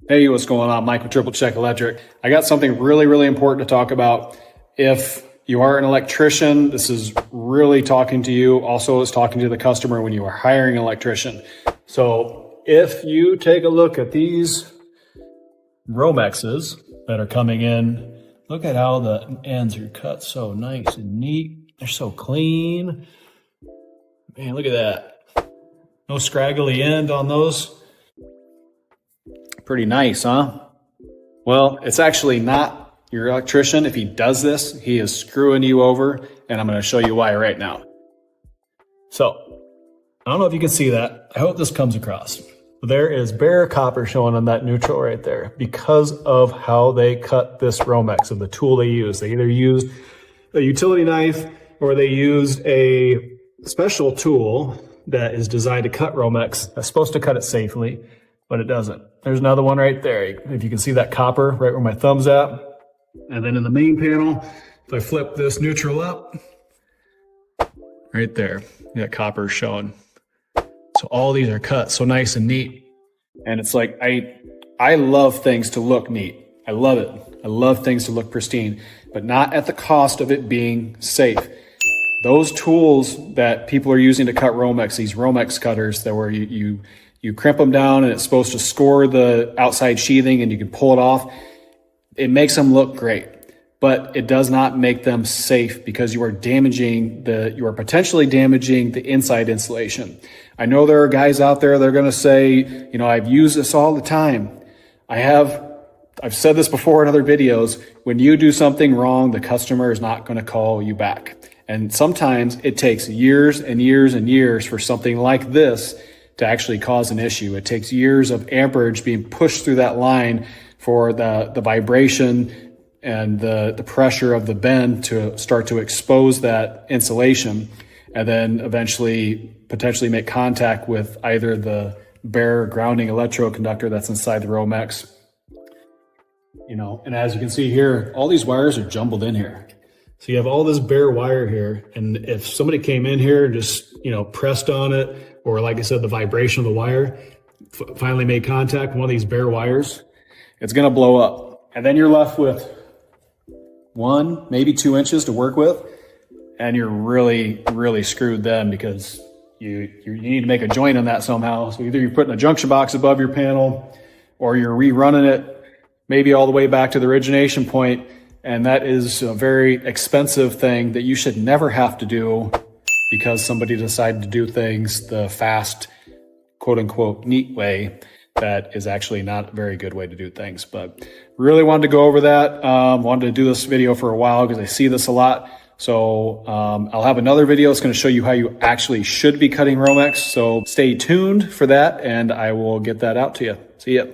Hey, what's going on? Mike with Triple Check Electric. I got something really important to talk about. If you are an electrician, this is really talking to you. Also, it's talking to the customer when you are hiring an electrician. So if you take a look at these Romexes that are coming in, look at how the ends are cut so nice and neat. They're so clean. Man, look at that. No scraggly end on those. Pretty nice, huh? Well, it's actually not your electrician. If he does this, he is screwing you over, and I'm going to show you why right now. So, I don't know if you can see that. I hope this comes across. There is bare copper showing on that neutral right there because of how they cut this Romex and the tool they use. They either used a utility knife or they used a special tool that is designed to cut Romex. That's supposed to cut it safely, but it doesn't. There's another one right there. If you can see that copper right where my thumb's at. And then in the main panel, if I flip this neutral up, right there, that copper is showing. So all these are cut so nice and neat. And it's like, I love things to look neat. I love it. I love things to look pristine, but not at the cost of it being safe. Those tools that people are using to cut Romex, these Romex cutters that where you crimp them down and it's supposed to score the outside sheathing and you can pull it off. It makes them look great, but it does not make them safe because you are potentially damaging the inside insulation. I know there are guys out there that are going to say, I've used this all the time. I've said this before in other videos. When you do something wrong, the customer is not going to call you back. And sometimes it takes years and years and years for something like this to actually cause an issue. It takes years of amperage being pushed through that line for the vibration and the pressure of the bend to start to expose that insulation and then eventually potentially make contact with either the bare grounding electrode conductor that's inside the Romex. And as you can see here, all these wires are jumbled in here. So you have all this bare wire here, and if somebody came in here and just, pressed on it, or like I said, the vibration of the wire finally made contact with one of these bare wires, it's gonna blow up. And then you're left with 1, maybe 2 inches to work with, and you're really screwed then because you need to make a joint on that somehow. So either you're putting a junction box above your panel, or you're rerunning it maybe all the way back to the origination point. And that is a very expensive thing that you should never have to do because somebody decided to do things the fast, quote unquote, neat way. That is actually not a very good way to do things. But really wanted to go over that. Wanted to do this video for a while because I see this a lot. So I'll have another video that's going to show you how you actually should be cutting Romex. So stay tuned for that and I will get that out to you. See ya.